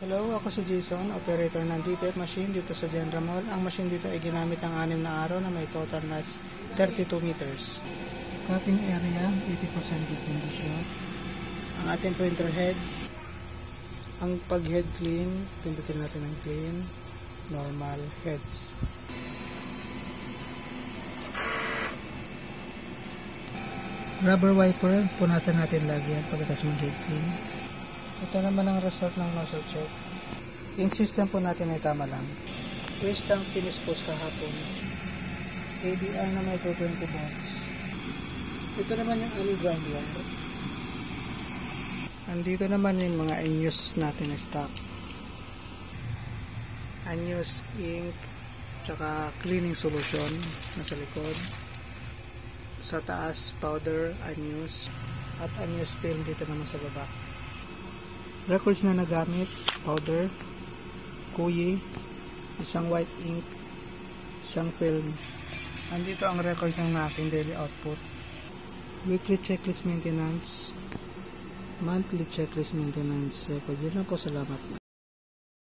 Hello, ako si Jason, operator ng DTF machine dito sa Genra Mall. Ang machine dito ay ginamit ng 6 na araw na may total na 32 meters. Cutting area, 80% good condition. Ang ating printer head, ang pag-head clean, pindutin natin ng clean, normal heads. Rubber wiper, punasan natin lagi yan pagkatapos mag-head clean. Ito naman ang result ng nozzle check. Yung system po natin ay tama lang. Waste tank pinispose kahapon. ADR na may 220 volts. Ito naman yung aming ground wire. Andito naman yung mga unused natin na stock. Unused ink, tsaka cleaning solution nasa likod. Sa taas, powder, unused, at unused film dito naman sa baba. Records na nagamit, powder, kuyi, isang white ink, isang film. Andito ang records ng aking daily output. Weekly checklist maintenance, monthly checklist maintenance record. Yun lang po, salamat.